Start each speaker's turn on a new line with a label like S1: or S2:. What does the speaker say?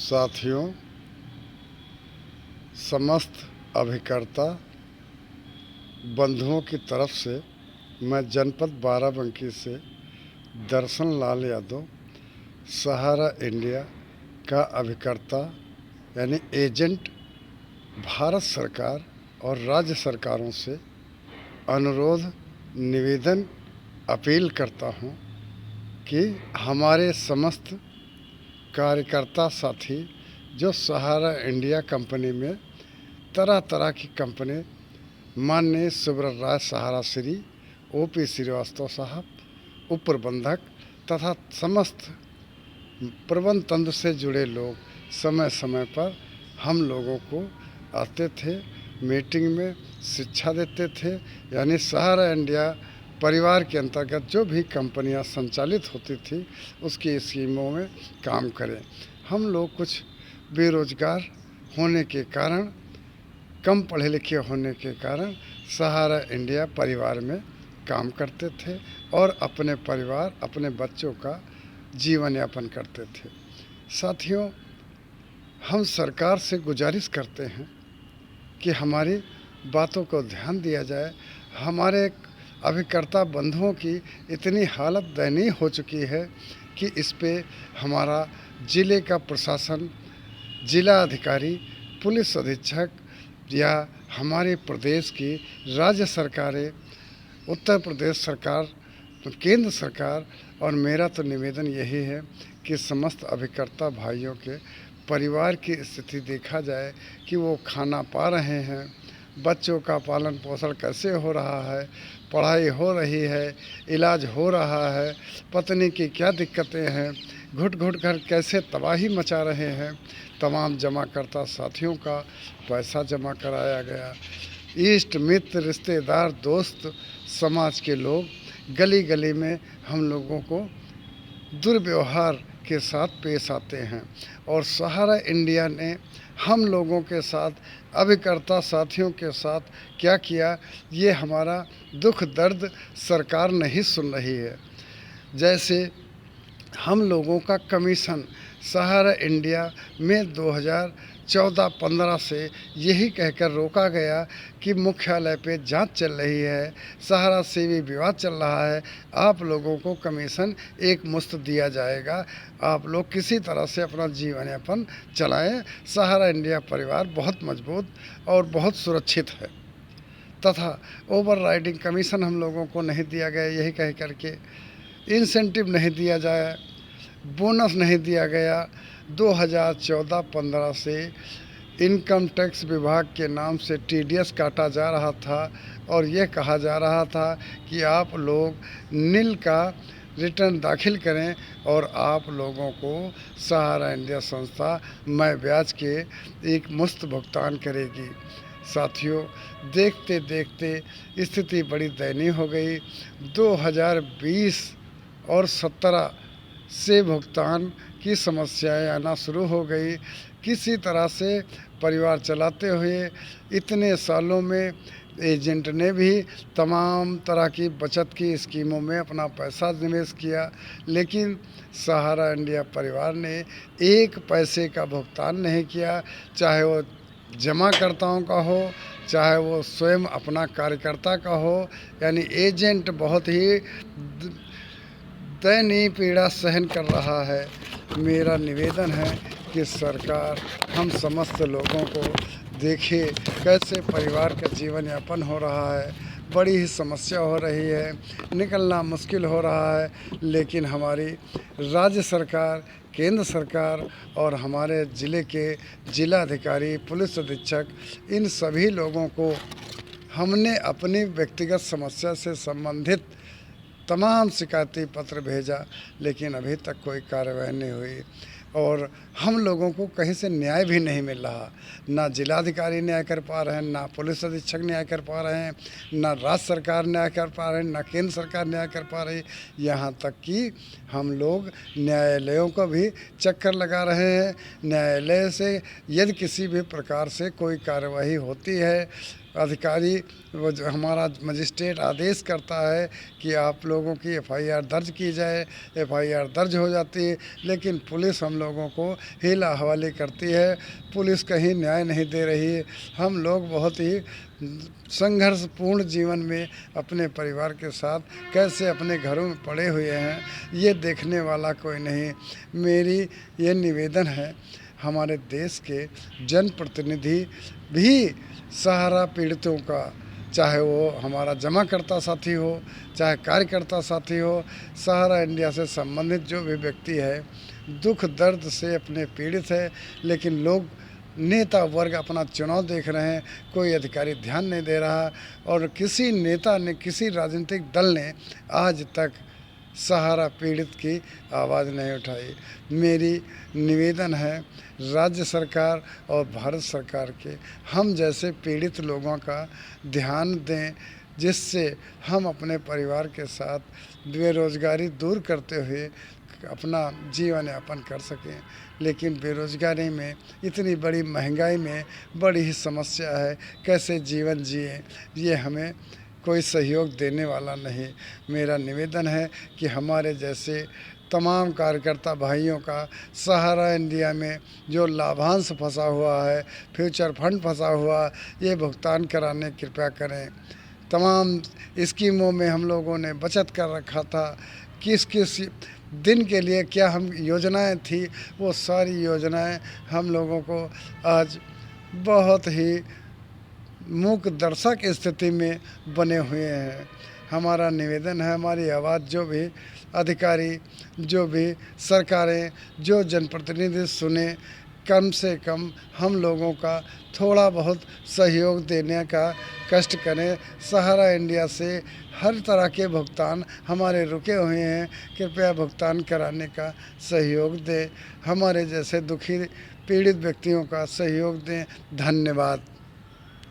S1: साथियों, समस्त अभिकर्ता बंधुओं की तरफ से मैं जनपद बाराबंकी से दर्शन लाल यादव सहारा इंडिया का अभिकर्ता यानी एजेंट भारत सरकार और राज्य सरकारों से अनुरोध निवेदन अपील करता हूं कि हमारे समस्त कार्यकर्ता साथी जो सहारा इंडिया कंपनी में तरह तरह की कंपनी माननीय सुब्रत राय सहारा श्री ओपी श्रीवास्तव साहब उप प्रबंधक तथा समस्त प्रबंध तंत्र से जुड़े लोग समय समय पर हम लोगों को आते थे, मीटिंग में शिक्षा देते थे। यानी सहारा इंडिया परिवार के अंतर्गत जो भी कंपनियां संचालित होती थी उसकी स्कीमों में काम करें। हम लोग कुछ बेरोजगार होने के कारण, कम पढ़े लिखे होने के कारण सहारा इंडिया परिवार में काम करते थे और अपने परिवार, अपने बच्चों का जीवन यापन करते थे। साथियों, हम सरकार से गुजारिश करते हैं कि हमारी बातों को ध्यान दिया जाए। हमारे अभिकर्ता बंधुओं की इतनी हालत दयनीय हो चुकी है कि इस पे हमारा ज़िले का प्रशासन, जिला अधिकारी, पुलिस अधीक्षक या हमारे प्रदेश की राज्य सरकारें, उत्तर प्रदेश सरकार, केंद्र सरकार और मेरा तो निवेदन यही है कि समस्त अभिकर्ता भाइयों के परिवार की स्थिति देखा जाए कि वो खाना पा रहे हैं, बच्चों का पालन पोषण कैसे हो रहा है, पढ़ाई हो रही है, इलाज हो रहा है, पत्नी की क्या दिक्कतें हैं, घुट घुट कर कैसे तबाही मचा रहे हैं। तमाम जमाकर्ता साथियों का पैसा जमा कराया गया। इष्ट मित्र, रिश्तेदार, दोस्त, समाज के लोग गली गली में हम लोगों को दुर्व्यवहार के साथ पेश आते हैं और सहारा इंडिया ने हम लोगों के साथ, अभिकर्ता साथियों के साथ क्या किया, ये हमारा दुख दर्द सरकार नहीं सुन रही है। जैसे हम लोगों का कमीशन सहारा इंडिया में 2014-15 से यही कहकर रोका गया कि मुख्यालय पे जांच चल रही है, सहारा से भी विवाद चल रहा है, आप लोगों को कमीशन एक मुश्त दिया जाएगा, आप लोग किसी तरह से अपना जीवन यापन चलाएं। सहारा इंडिया परिवार बहुत मजबूत और बहुत सुरक्षित है तथा ओवर राइडिंग कमीशन हम लोगों को नहीं दिया गया, यही कह करके इंसेंटिव नहीं दिया जाए, बोनस नहीं दिया गया। 2014-15 से इनकम टैक्स विभाग के नाम से टीडीएस काटा जा रहा था और ये कहा जा रहा था कि आप लोग नील का रिटर्न दाखिल करें और आप लोगों को सहारा इंडिया संस्था मैं ब्याज के एक मुफ्त भुगतान करेगी। साथियों, देखते देखते स्थिति बड़ी दयनीय हो गई। 2020 और 17 से भुगतान की समस्याएं आना शुरू हो गई। किसी तरह से परिवार चलाते हुए इतने सालों में एजेंट ने भी तमाम तरह की बचत की स्कीमों में अपना पैसा निवेश किया, लेकिन सहारा इंडिया परिवार ने एक पैसे का भुगतान नहीं किया, चाहे वो जमाकर्ताओं का हो, चाहे वो स्वयं अपना कार्यकर्ता का हो। यानी एजेंट बहुत ही दयनीय पीड़ा सहन कर रहा है। मेरा निवेदन है कि सरकार हम समस्त लोगों को देखे कैसे परिवार का जीवन यापन हो रहा है। बड़ी ही समस्या हो रही है, निकलना मुश्किल हो रहा है, लेकिन हमारी राज्य सरकार, केंद्र सरकार और हमारे ज़िले के जिला अधिकारी, पुलिस अधीक्षक, इन सभी लोगों को हमने अपनी व्यक्तिगत समस्या से संबंधित तमाम शिकायती पत्र भेजा, लेकिन अभी तक कोई कार्रवाई नहीं हुई और हम लोगों को कहीं से न्याय भी नहीं मिल रहा। ना जिलाधिकारी न्याय कर पा रहे हैं, ना पुलिस अधीक्षक न्याय कर पा रहे हैं, ना राज्य सरकार न्याय कर पा रहे हैं, ना केंद्र सरकार न्याय कर पा रही। यहाँ तक कि हम लोग न्यायालयों को भी चक्कर लगा रहे हैं। न्यायालय से यदि किसी भी प्रकार से कोई कार्रवाई होती है अधिकारी वो जो हमारा मजिस्ट्रेट आदेश करता है कि आप लोगों की एफआईआर दर्ज की जाए, एफआईआर दर्ज हो जाती है, लेकिन पुलिस हम लोगों को हीला हवाले करती है। पुलिस कहीं न्याय नहीं दे रही है। हम लोग बहुत ही संघर्षपूर्ण जीवन में अपने परिवार के साथ कैसे अपने घरों में पड़े हुए हैं, ये देखने वाला कोई नहीं। मेरी ये निवेदन है, हमारे देश के जनप्रतिनिधि भी सहारा पीड़ितों का, चाहे वो हमारा जमाकर्ता साथी हो, चाहे कार्यकर्ता साथी हो, सहारा इंडिया से संबंधित जो भी व्यक्ति है, दुख दर्द से अपने पीड़ित है, लेकिन लोग नेता वर्ग अपना चुनाव देख रहे हैं, कोई अधिकारी ध्यान नहीं दे रहा, और किसी नेता ने, किसी राजनीतिक दल ने आज तक सहारा पीड़ित की आवाज़ नहीं उठाई। मेरी निवेदन है राज्य सरकार और भारत सरकार के, हम जैसे पीड़ित लोगों का ध्यान दें, जिससे हम अपने परिवार के साथ बेरोज़गारी दूर करते हुए अपना जीवन यापन कर सकें। लेकिन बेरोज़गारी में, इतनी बड़ी महंगाई में बड़ी ही समस्या है, कैसे जीवन जिए, ये हमें कोई सहयोग देने वाला नहीं। मेरा निवेदन है कि हमारे जैसे तमाम कार्यकर्ता भाइयों का सहारा इंडिया में जो लाभांश फंसा हुआ है, फ्यूचर फंड फंसा हुआ, ये भुगतान कराने कृपया करें। तमाम स्कीमों में हम लोगों ने बचत कर रखा था, किस किस दिन के लिए क्या हम योजनाएं थी, वो सारी योजनाएं हम लोगों को आज बहुत ही मूक दर्शक स्थिति में बने हुए हैं। हमारा निवेदन है, हमारी आवाज़ जो भी अधिकारी, जो भी सरकारें, जो जनप्रतिनिधि सुने, कम से कम हम लोगों का थोड़ा बहुत सहयोग देने का कष्ट करें। सहारा इंडिया से हर तरह के भुगतान हमारे रुके हुए हैं, कृपया भुगतान कराने का सहयोग दें। हमारे जैसे दुखी पीड़ित व्यक्तियों का सहयोग दें। धन्यवाद।